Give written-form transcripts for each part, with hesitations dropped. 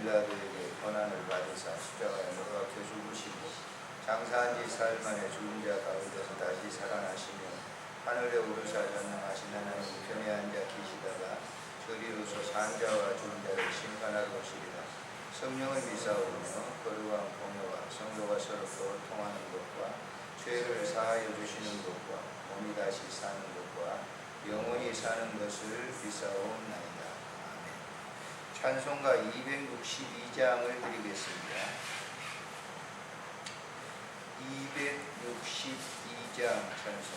빌라도에게 고난을 받으사 십자가에 못 박혀 죽으시고 장사한 지 사흘 만에 죽은 자 가운데서 다시 살아나시며 하늘에 오르사 전능하신 하나님 우편에 앉아 계시다가 저리로서 산 자와 죽은 자를 심판하러 오시리라. 성령을 믿사오며 거룩한 공효와 성도가 서로 교통하는 것과 죄를 사하여 주시는 것과 몸이 다시 사는 것과 영원히 사는 것을 믿사옵나이다. 아멘. 찬송가 262장을 드리겠습니다. 262장 찬송.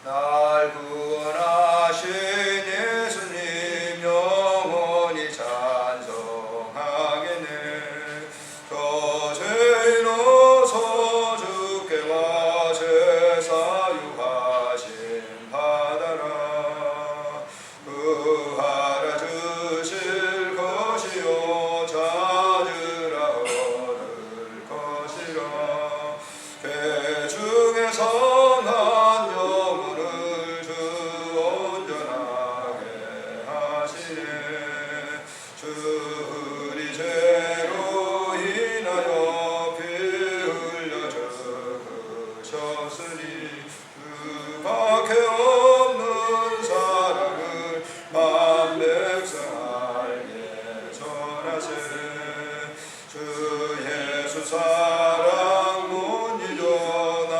날 구원하신 예수님 영원히 찬송하겠네. 저 죄인어서 주께 와 제사유하심 받아라. 구하라 주실 것이요 찾으라 얻을 것이라. 죄 중에 선한 영혼을 주 온전하게 하시네. 주 우리 죄로 인하여 피 흘려 죽으셨으니 그밖에 없는 사랑을 만 백성 알게 전하세. 주 예수 사랑 못 잊어 나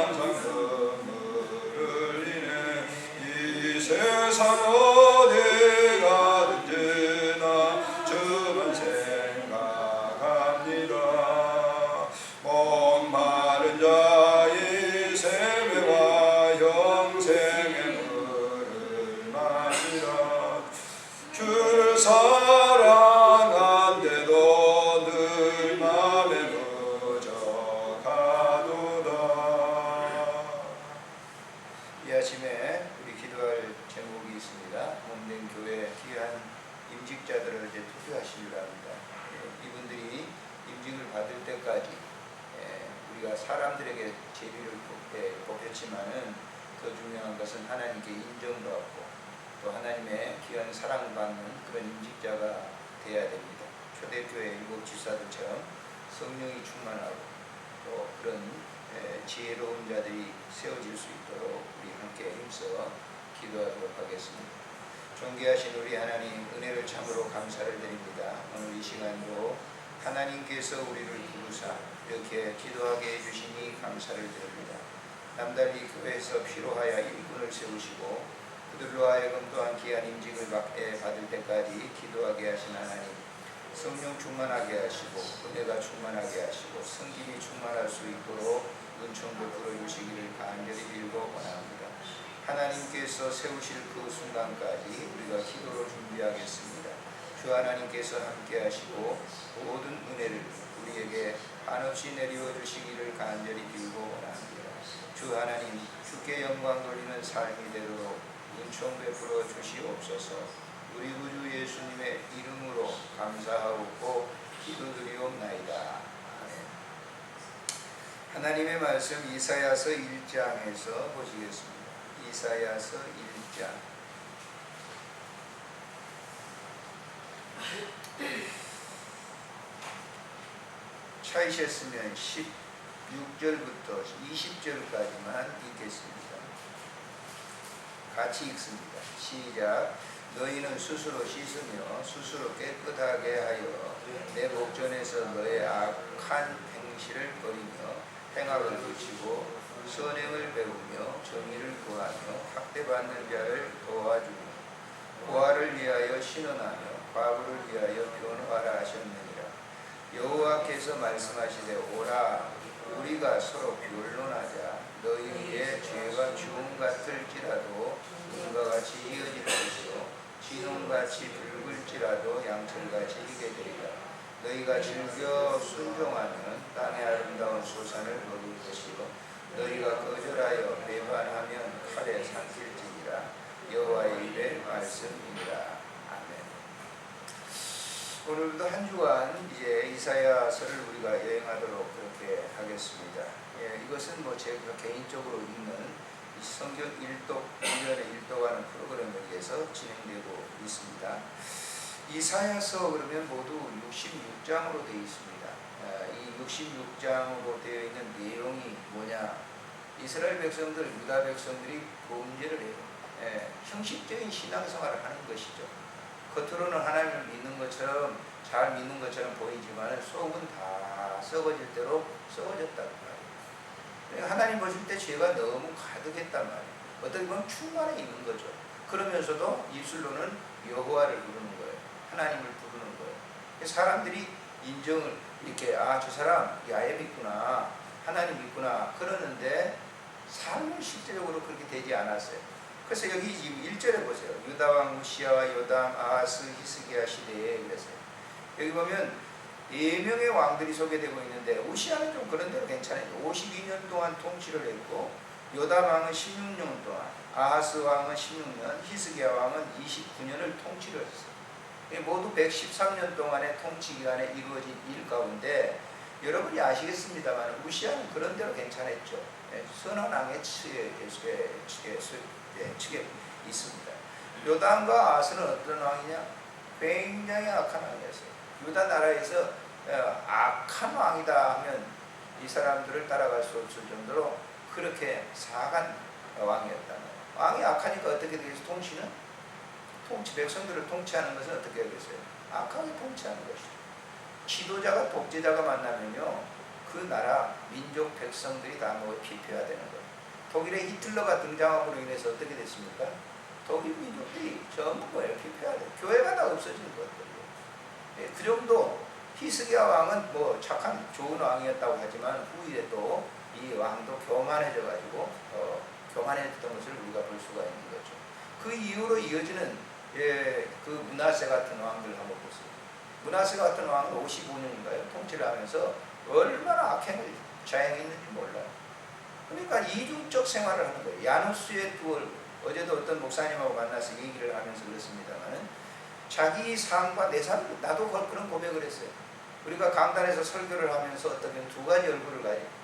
항상 눈물 흘리네. 이 세상 어디 가든지 나 주만 생각합니다. 목마른 자의 세매와 영생의 물을 마시라. 주를 사랑한데도 늘 맘에 부족하도다. 이 아침에 우리 기도할 제목이 있습니다. 몸된 교회 귀한 임직자들을 이제 투표하시기로 합니다. 이분들이 임직을 받을 때까지 우리가 사람들에게 제비를 뽑혔지만은 더 중요한 것은 하나님께 인정받고 또 하나님의 귀한 사랑받는 그런 임직자가 되어야 됩니다. 초대교회 일곱 지사들처럼 성령이 충만하고 또 그런 지혜로운 자들이 세워질 수 있도록 우리 함께 힘써 기도하도록 하겠습니다. 존귀하신 우리 하나님, 은혜를 참으로 감사를 드립니다. 오늘 이 시간도 하나님께서 우리를 부르사 이렇게 기도하게 해주시니 감사를 드립니다. 남달리 교회에서 필요하여 일꾼을 세우시고 그들로 하여금 또한 귀한 임직을 받을 때까지 기도하게 하신 하나님, 성령 충만하게 하시고 은혜가 충만하게 하시고 성김이 충만할 수 있도록 은총 베풀어 주시기를 간절히 빌고 원합니다. 하나님께서 세우실 그 순간까지 우리가 기도로 준비하겠습니다. 주 하나님께서 함께 하시고 모든 은혜를 우리에게 한없이 내리워 주시기를 간절히 빌고 원합니다. 주 하나님, 주께 영광 돌리는 삶이 되도록 은총 베풀어 주시옵소서. 우리 구주 예수님의 이름으로 감사하고 기도드리옵나이다. 아멘. 하나님의 말씀 이사야서 1장에서 보시겠습니다. 이사야서 1장. 찾으셨으면 16절부터 20절까지만 읽겠습니다. 같이 읽습니다. 시작. 너희는 스스로 씻으며 스스로 깨끗하게 하여 내 목전에서 너의 악한 행실을 버리며 행악을 고치고 선행을 배우며 정의를 구하며 학대받는 자를 도와주며 고아를 위하여 신원하며 과부를 위하여 변호하라 하셨느니라. 여호와께서 말씀하시되 오라 우리가 서로 변론하자. 너희의 죄가 주홍 같을지라도 금과 같이 이어질 것이요 진홍같이 붉을지라도 양털같이 익게 되리라. 너희가 즐겨 순종하면 땅의 아름다운 소산을 먹을 것이요 너희가 거절하여 배반하면 칼에 삼킬지니라. 여호와의 입의 말씀이니라. 아멘. 오늘도 한 주간 이제 이사야서를 우리가 여행하도록 그렇게 하겠습니다. 이것은 제가 개인적으로 읽는 성경 일독 1년에 일독하는 프로그램에 의해서 진행되고 있습니다. 이사야서 그러면 모두 66장으로 되어 있습니다. 이 66장으로 되어 있는 내용이 뭐냐? 이스라엘 백성들, 유다 백성들이 범죄를 해요. 형식적인 신앙생활을 하는 것이죠. 겉으로는 하나님을 믿는 것처럼 잘 믿는 것처럼 보이지만 속은 다 썩어질 대로 썩어졌단 말이에요. 하나님 보실 때 죄가 너무 가득했단 말이에요. 어떻게 보면 충만해 있는 거죠. 그러면서도 입술로는 여호와를 부르는 거예요. 하나님을 부르는 거예요. 사람들이 인정을 이렇게 저 사람 야훼 믿구나, 하나님 믿구나 그러는데 삶은 실제적으로 그렇게 되지 않았어요. 그래서 여기 1절에 보세요. 유다왕 우시아와 요담, 아하스, 히스기야 시대에 그랬어요. 여기 보면 4명의 왕들이 소개되고 있는데 우시아는 좀 그런 대로 괜찮아요. 52년 동안 통치를 했고 요담 왕은 16년 동안, 아하스 왕은 16년, 히스기야 왕은 29년을 통치를 했어요. 모두 113년 동안의 통치 기간에 이루어진 일 가운데 여러분이 아시겠습니다만 우시아는 그런 대로 괜찮았죠. 선한 왕의 측에 있습니다. 요담과 아하스는 어떤 왕이냐? 굉장히 악한 왕이었어요. 유다 나라에서 악한 왕이다 하면 이 사람들을 따라갈 수 없을 정도로 그렇게 사악한 왕이었다. 왕이 악하니까 어떻게 되겠어요? 백성들을 통치하는 것은 어떻게 하겠어요? 악하게 통치하는 것이죠. 지도자가 독재자가 만나면요, 그 나라 민족 백성들이 다 피폐화되는 거예요. 독일의 히틀러가 등장함으로 인해서 어떻게 됐습니까? 독일 민족들이 전부 피폐화돼요. 교회가 다 없어지는 것들이에요. 그 정도. 히스기야 왕은 착한 좋은 왕이었다고 하지만 후에 또 이 왕도 교만해져가지고 교만했던 것을 우리가 볼 수가 있는 거죠. 그 이후로 이어지는 그 므낫세 같은 왕들 한번 보세요. 므낫세 같은 왕은 55년인가요? 통치를 하면서 얼마나 악행을 자행했는지 몰라요. 그러니까 이중적 생활을 하는 거예요. 야누스의 두얼, 어제도 어떤 목사님하고 만나서 얘기를 하면서 그렇습니다만은 자기 삶과 내 삶, 나도 그런 고백을 했어요. 우리가 강단에서 설교를 하면서 어떻게 두 가지 얼굴을 가지고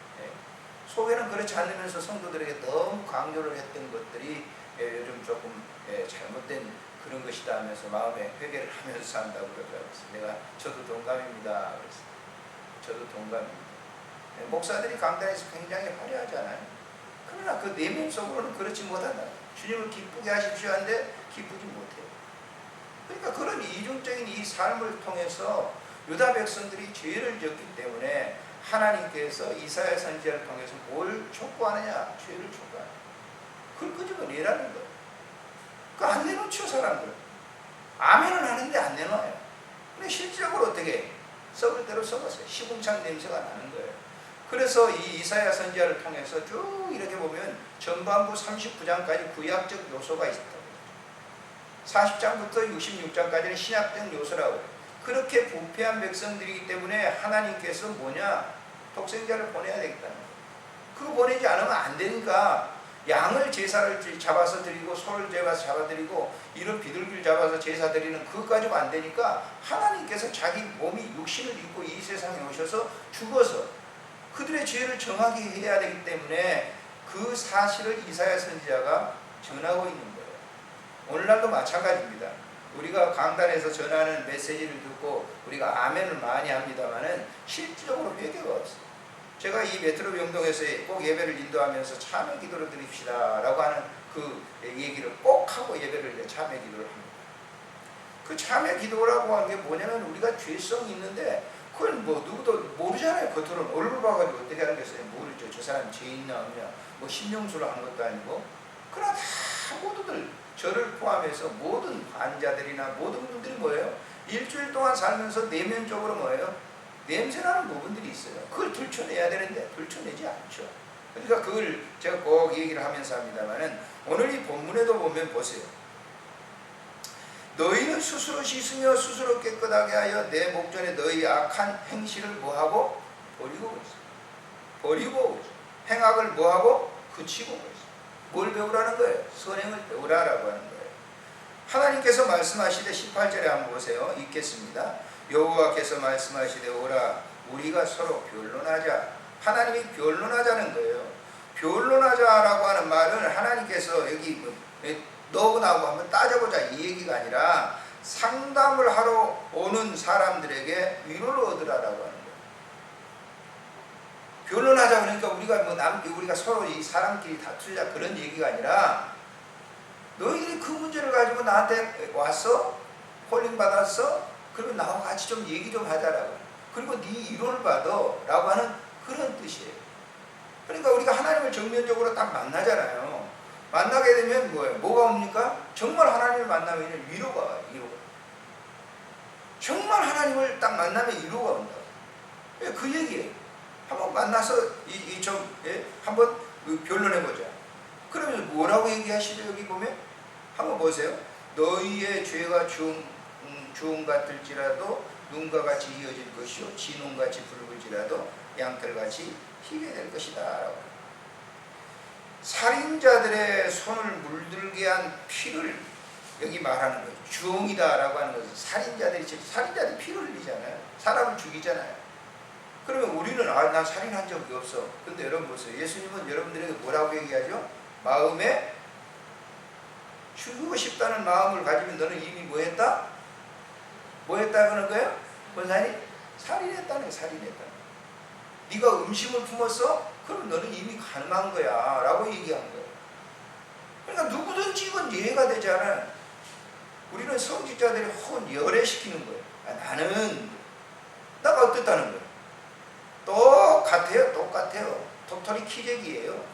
속에는 그렇지 않으면서 성도들에게 너무 강조를 했던 것들이 요즘 조금 잘못된 그런 것이다 하면서 마음에 회개를 하면서 산다고 그러더라고요. 저도 동감입니다. 그랬어요. 저도 동감입니다. 목사들이 강단에서 굉장히 화려하잖아요. 그러나 그 내면 속으로는 그렇지 못한다. 주님을 기쁘게 하십시오 하는데 기쁘지 못해요. 그러니까 그런 이중적인 이 삶을 통해서 유다 백성들이 죄를 지었기 때문에 하나님께서 이사야 선지자를 통해서 뭘 촉구하느냐? 죄를 촉구하느냐. 그걸 끄집어내라는 거예요. 그거 안 내놓죠, 사람들. 아멘은 하는데 안 내놔요. 근데 실질적으로 어떻게 썩을 대로 썩었어요. 시궁창 냄새가 나는 거예요. 그래서 이 이사야 선지자를 통해서 쭉 이렇게 보면 전반부 39장까지 구약적 요소가 있었다고. 40장부터 66장까지는 신약적 요소라고. 그렇게 부패한 백성들이기 때문에 하나님께서 독생자를 보내야 되겠다는 거예요. 그거 보내지 않으면 안 되니까 양을 제사를 잡아서 드리고 소를 잡아서 드리고 이런 비둘기를 잡아서 제사 드리는 그것까지도 안 되니까 하나님께서 자기 몸이 육신을 입고 이 세상에 오셔서 죽어서 그들의 죄를 정하게 해야 되기 때문에 그 사실을 이사야 선지자가 전하고 있는 거예요. 오늘날도 마찬가지입니다. 우리가 강단에서 전하는 메시지를 듣고 우리가 아멘을 많이 합니다만은 실질적으로 회개가 없어요. 제가 이 메트로 병동에서 꼭 예배를 인도하면서 참회 기도를 드립시다 라고 하는 그 얘기를 꼭 하고 예배를 참회 기도를 합니다. 그 참회 기도라고 하는 게 뭐냐면 우리가 죄성이 있는데 그걸 누구도 모르잖아요. 겉으로는 얼굴 봐가지고 어떻게 하는 게 있어요. 모르죠. 저 사람 죄 있나 없냐 신령수로 하는 것도 아니고. 그러나 다 모두들 저를 포함해서 모든 환자들이나 모든 분들이 뭐예요? 일주일 동안 살면서 내면적으로 냄새나는 부분들이 있어요. 그걸 들춰내야 되는데 들춰내지 않죠. 그러니까 그걸 제가 꼭 얘기를 하면서 합니다만은 오늘 이 본문에도 보면 보세요. 너희는 스스로 씻으며 스스로 깨끗하게 하여 내 목전에 너희 악한 행실을 뭐하고? 버리고 있어. 버리고 있어. 행악을 뭐하고? 그치고 있어. 뭘 배우라는 거예요? 선행을 배우라라고 하는 거예요. 하나님께서 말씀하시되 18절에 한번 보세요. 읽겠습니다. 여호와께서 말씀하시되 오라 우리가 서로 변론하자. 하나님이 변론하자는 거예요. 변론하자라고 하는 말은 하나님께서 여기 너하고 나하고 한번 따져보자 이 얘기가 아니라 상담을 하러 오는 사람들에게 위로를 얻으라라고 하는 거예요. 변론하자 그러니까 우리가 서로 이 사람끼리 다투자 그런 얘기가 아니라 너희들이 그 문제를 가지고 나한테 왔어? 콜링 받았어? 그러면 나하고 같이 좀 얘기 좀 하자라고. 그리고 네 위로를 받아 라고 하는 그런 뜻이에요. 그러니까 우리가 하나님을 정면적으로 딱 만나잖아요. 만나게 되면 뭐예요? 뭐가 옵니까? 정말 하나님을 만나면 위로가 와요. 위로가. 정말 하나님을 딱 만나면 위로가 온다고. 그 얘기예요. 한번 만나서 한번 변론해보자. 그러면 뭐라고 얘기하시죠? 여기 보면 한번 보세요. 너희의 죄가 주홍 같을지라도 눈과 같이 이어질 것이요 진홍같이 붉을지라도 양털같이 희게 될 것이다 라고. 살인자들의 손을 물들게 한 피를 여기 말하는 거죠. 주홍이다 라고 하는 것은 살인자들이 피를 흘리잖아요. 사람을 죽이잖아요. 그러면 우리는 난 살인한 적이 없어. 근데 여러분 보세요. 예수님은 여러분들에게 뭐라고 얘기하죠? 마음에 죽이고 싶다는 마음을 가지면 너는 이미 뭐 했다? 뭐 했다 그러는 거예요? 권사님? 살인했다는 거예요. 살인했다는 거예요. 네가 음심을 품었어? 그럼 너는 이미 가능한 거야 라고 얘기한 거예요. 그러니까 누구든지 이건 이해가 되지 않아요. 우리는 성직자들이 혹은 열애시키는 거예요. 나가 어땠다는 거예요? 똑같아요. 토탈이 키재기예요.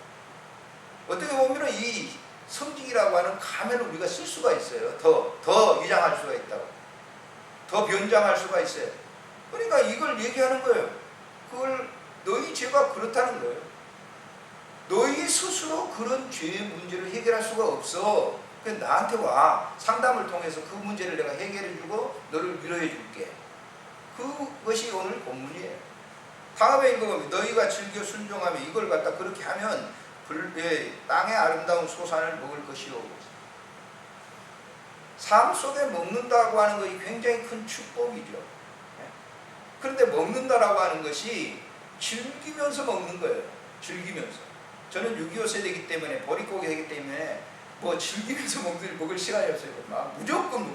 어떻게 보면 이 성직이라고 하는 가면을 우리가 쓸 수가 있어요. 더 위장할 수가 있다고. 더 변장할 수가 있어요. 그러니까 이걸 얘기하는 거예요. 그걸 너희 죄가 그렇다는 거예요. 너희 스스로 그런 죄의 문제를 해결할 수가 없어. 그래서 나한테 와. 상담을 통해서 그 문제를 내가 해결해주고 너를 위로해 줄게. 그것이 오늘 본문이에요. 다음에 읽어보면 너희가 즐겨 순종하며 이걸 갖다 그렇게 하면 땅의 아름다운 소산을 먹을 것이요. 삶 속에 먹는다고 하는 것이 굉장히 큰 축복이죠. 그런데 먹는다라고 하는 것이 즐기면서 먹는 거예요. 즐기면서. 저는 6.25 세대이기 때문에 보릿고개 하기 때문에 뭐 즐기면서 먹을 시간이 없어요. 무조건.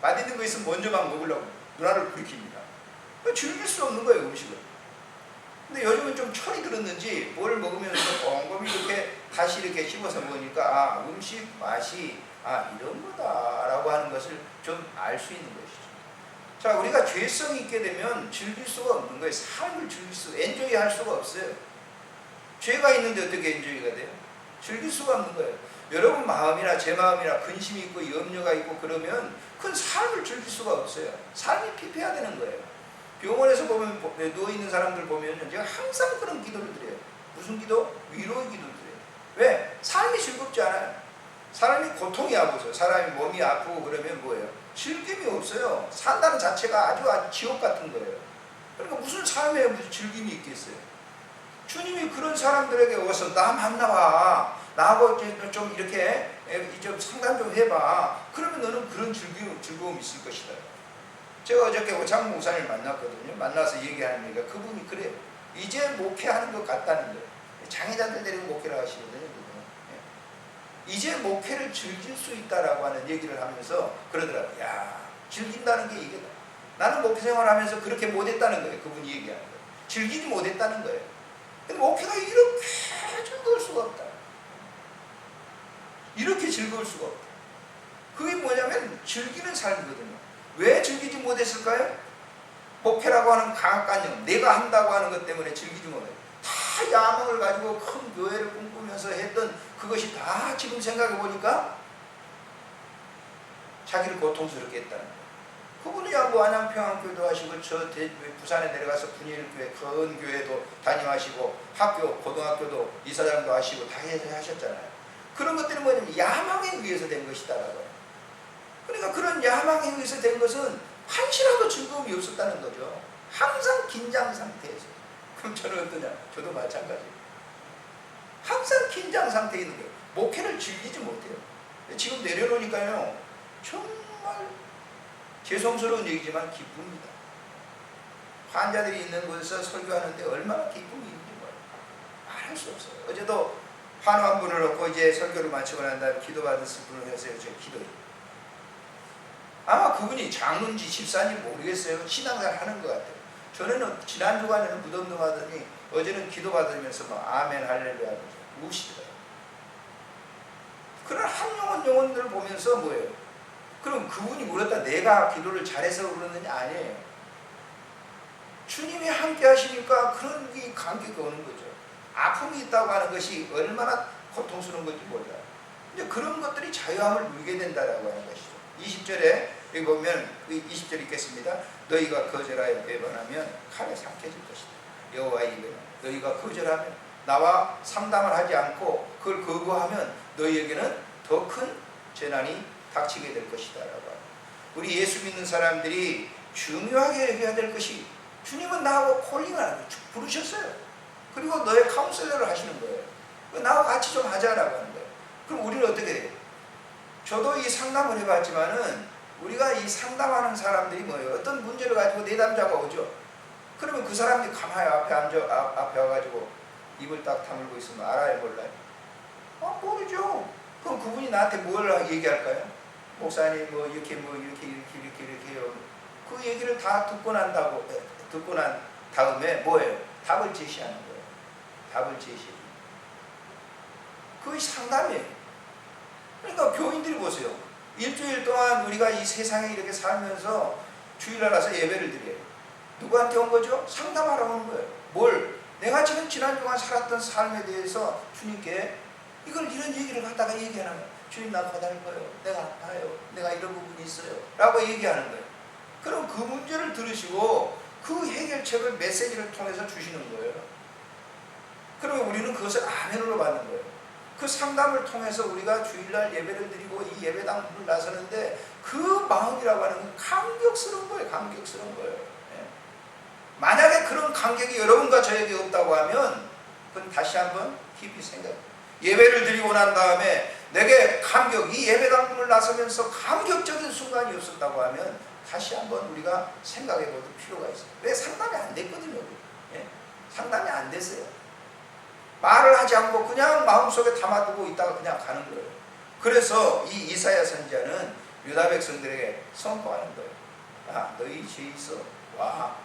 맛있는 거 있으면 먼저 막 먹으려고 누나를 부리킵니다. 즐길 수 없는 거예요, 음식을. 근데 요즘은 좀 철이 들었는지 뭘 먹으면서 꼼꼼히 이렇게 다시 이렇게 씹어서 먹으니까 음식 맛이 이런 거다라고 하는 것을 좀 알 수 있는 것이죠. 자, 우리가 죄성이 있게 되면 즐길 수가 없는 거예요. 삶을 엔조이 할 수가 없어요. 죄가 있는데 어떻게 엔조이가 돼요? 즐길 수가 없는 거예요. 여러분 마음이나 제 마음이나 근심이 있고 염려가 있고 그러면 큰 삶을 즐길 수가 없어요. 삶이 피폐해야 되는 거예요. 병원에서 보면 누워있는 사람들 보면 제가 항상 그런 기도를 드려요. 무슨 기도? 위로의 기도를 드려요. 왜? 삶이 즐겁지 않아요. 사람이 고통이 아프죠. 사람이 몸이 아프고 그러면 뭐예요? 즐김이 없어요. 산다는 자체가 아주 지옥 같은 거예요. 그러니까 무슨 삶에 무슨 즐김이 있겠어요. 주님이 그런 사람들에게 와서 나 만나봐. 나하고 좀 이렇게 좀 상담 좀 해봐. 그러면 너는 그런 즐거움이 있을 것이다. 제가 어저께 오창 목사님을 만났거든요. 만나서 얘기하는 얘기가 그분이 그래요. 이제 목회하는 것 같다는 거예요. 장애자들 데리고 목회를 하시거든요. 이제 목회를 즐길 수 있다라고 하는 얘기를 하면서 그러더라고요. 야, 즐긴다는 게 이게 나는 목회 생활하면서 그렇게 못했다는 거예요. 그분이 얘기하는 거예요. 즐기지 못했다는 거예요. 근데 목회가 이렇게 즐거울 수가 없다. 이렇게 즐거울 수가 없다. 그게 뭐냐면 즐기는 삶이거든요. 왜 즐기지 못했을까요? 목회라고 하는 강압관념, 내가 한다고 하는 것 때문에 즐기지 못해요. 다 야망을 가지고 큰 교회를 꿈꾸면서 했던 그것이 다 지금 생각해 보니까 자기를 고통스럽게 했다는 거예요. 그분이 뭐 안양평안교회도 하시고 저 부산에 내려가서 분일교회 큰 교회도 다녀하시고 학교 고등학교도 이사장도 하시고 다 하셨잖아요. 그런 것들은 뭐냐면 야망에 의해서 된 것이다라고. 그러니까 그런 야망에 의해서 된 것은 한시라도 즐거움이 없었다는 거죠. 항상 긴장 상태에서. 그럼 저는 어떠냐? 저도 마찬가지예요. 항상 긴장 상태에 있는 거예요. 목회를 즐기지 못해요. 지금 내려놓으니까요. 정말 죄송스러운 얘기지만 기쁩니다. 환자들이 있는 곳에서 설교하는데 얼마나 기쁨이 있는지 말할 수 없어요. 어제도 환우 한 분을 놓고 이제 설교를 마치고 난 다음에 기도받았을 분을 해서 제 기도해. 아마 그분이 장로인지 집사인지 모르겠어요. 신앙생활 하는 것 같아요. 저는 지난 주간에는 무덤덤 하더니 어제는 기도받으면서 막 아멘 할렐루야 하면서 우시더라고요. 그런 한 영혼들을 보면서 뭐예요? 그럼 그분이 물었다 내가 기도를 잘해서 그러느냐? 아니에요. 주님이 함께 하시니까 그런 게 감격이 오는 거죠. 아픔이 있다고 하는 것이 얼마나 고통스러운 건지 몰라요. 근데 그런 것들이 자유함을 누리게 된다라고 하는 것이죠. 20절에 여기 보면 20절 읽겠습니다. 너희가 거절하여 배반하면 칼에 삼켜질 것이다. 여호와의 입에는 너희가 거절하면 나와 상담을 하지 않고 그걸 거부하면 너희에게는 더 큰 재난이 닥치게 될 것이다 라고 합니다. 우리 예수 믿는 사람들이 중요하게 여겨야 될 것이 주님은 나하고 콜링을 부르셨어요. 그리고 너의 카운셀러를 하시는 거예요. 나하고 같이 좀 하자라고 하는 거예요. 그럼 우리는 어떻게 해요? 저도 이 상담을 해봤지만은 우리가 이 상담하는 사람들이 뭐예요? 어떤 문제를 가지고 내담자가 오죠. 그러면 그 사람들이 가만히 앞에 와가지고 입을 딱 다물고 있으면 알아요, 몰라요? 모르죠. 그럼 그분이 나한테 뭘 얘기할까요? 목사님 이렇게 해요. 그 얘기를 다 듣고 난 다음에 뭐예요? 답을 제시하는 거예요. 답을 제시해. 그게 상담이에요. 그러니까 교인들이 보세요. 일주일 동안 우리가 이 세상에 이렇게 살면서 주일날 와서 예배를 드려요. 누구한테 온 거죠? 상담하러 오는 거예요. 내가 지금 지난 동안 살았던 삶에 대해서 주님께 이런 얘기를 갖다가 얘기하는 거예요. 주님 나 고달을 거예요. 내가 아파요. 내가 이런 부분이 있어요. 라고 얘기하는 거예요. 그럼 그 문제를 들으시고 그 해결책을 메시지를 통해서 주시는 거예요. 그러면 우리는 그것을 아멘으로 받는 거예요. 그 상담을 통해서 우리가 주일날 예배를 드리고 이 예배당을 나서는데 그 마음이라고 하는 건 감격스러운 거예요. 감격스러운 거예요. 만약에 그런 감격이 여러분과 저에게 없다고 하면 그건 다시 한번 깊이 생각해요. 예배를 드리고 난 다음에 내게 이 예배당을 나서면서 감격적인 순간이 없었다고 하면 다시 한번 우리가 생각해 볼 필요가 있어요. 왜? 상담이 안 됐거든요. 상담이 안 됐어요. 말을 하지 않고 그냥 마음속에 담아두고 있다가 그냥 가는 거예요. 그래서 이 이사야 선지자는 유다 백성들에게 선포하는 거예요. 너희 죄 있어. 와,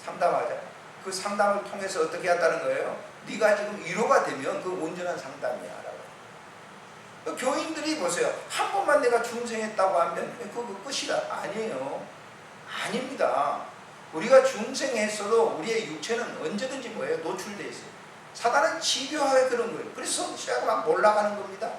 상담하자. 그 상담을 통해서 어떻게 한다는 거예요? 네가 지금 위로가 되면 그 온전한 상담이야 라고. 교인들이 보세요. 한 번만 내가 중생했다고 하면 그거 끝이다. 아니에요. 아닙니다. 우리가 중생했어도 우리의 육체는 언제든지 뭐예요? 노출되어 있어요. 사단은 집요하게 그런 거예요. 그래서 성도들이 막 몰락하는 겁니다.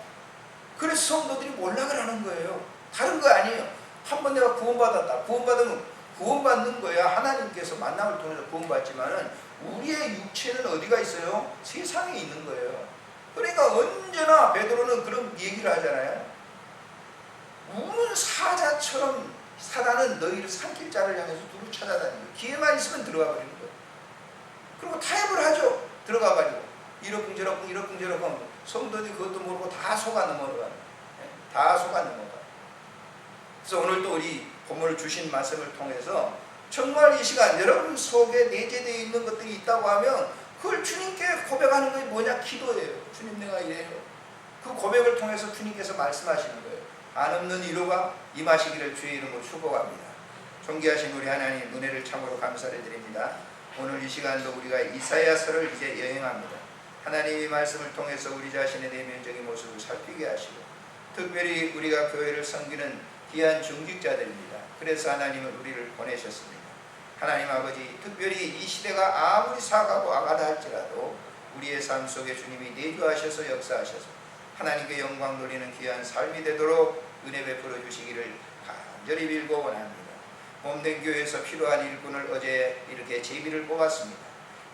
그래서 성도들이 몰락을 하는 거예요. 다른 거 아니에요. 한 번 내가 구원받았다. 구원받으면 구원받는 거야. 하나님께서 만남을 통해서 구원받지만은 우리의 육체는 어디가 있어요? 세상에 있는 거예요. 그러니까 언제나 베드로는 그런 얘기를 하잖아요. 우는 사자처럼 사단은 너희를 삼킬 자를 향해서 두루 찾아다니고 기회만 있으면 들어가 버리는 거예요. 그리고 타협을 하죠. 들어가가지고 이러쿵저러쿵 성도들이 그것도 모르고 다 속아 넘어가요. 다 속아 넘어가요. 그래서 오늘 또 우리 본문을 주신 말씀을 통해서 정말 이 시간 여러분 속에 내재되어 있는 것들이 있다고 하면 그걸 주님께 고백하는 것이 뭐냐? 기도예요. 주님 내가 이래요. 그 고백을 통해서 주님께서 말씀하시는 거예요. 한없는 위로가 임하시기를 주의 이름으로 축복합니다. 존귀하신 우리 하나님 은혜를 참으로 감사를 드립니다. 오늘 이 시간도 우리가 이사야서를 이제 여행합니다. 하나님의 말씀을 통해서 우리 자신의 내면적인 모습을 살피게 하시고 특별히 우리가 교회를 섬기는 귀한 중직자들입니다. 그래서 하나님은 우리를 보내셨습니다. 하나님 아버지, 특별히 이 시대가 아무리 사가고 악하다 할지라도 우리의 삶 속에 주님이 내주하셔서 역사하셔서 하나님께 영광 돌리는 귀한 삶이 되도록 은혜 베풀어 주시기를 간절히 빌고 원합니다. 몸된 교회에서 필요한 일꾼을 어제 이렇게 제비를 뽑았습니다.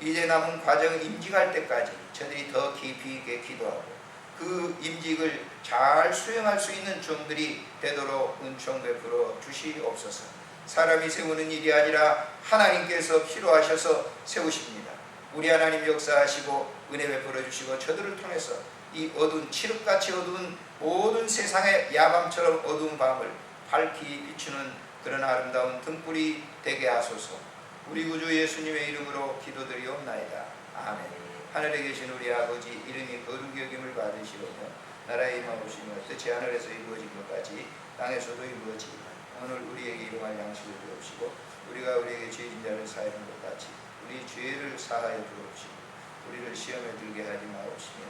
이제 남은 과정 임직할 때까지 저들이 더 깊이 있게 기도하고 그 임직을 잘 수행할 수 있는 종들이 되도록 은총 베풀어 주시옵소서. 사람이 세우는 일이 아니라 하나님께서 필요하셔서 세우십니다. 우리 하나님 역사하시고 은혜 베풀어 주시고 저들을 통해서 이 어두운 칠흑같이 어두운 모든 세상의 야밤처럼 어두운 밤을 밝히 비추는 그런 아름다운 등불이 되게 하소서. 우리 구주 예수님의 이름으로 기도드리옵나이다. 아멘. 하늘에 계신 우리 아버지 이름이 거룩히 여김을 받으시오며 나라의 임하옵시며 뜻이 하늘에서 이루어진 것까지 땅에서도 이루어지리라. 오늘 우리에게 일용할 양식을 주옵시고 우리가 우리에게 죄진 자를 사하는 것 같이 우리 죄를 사하여 주옵시고 우리를 시험에 들게 하지 마옵시며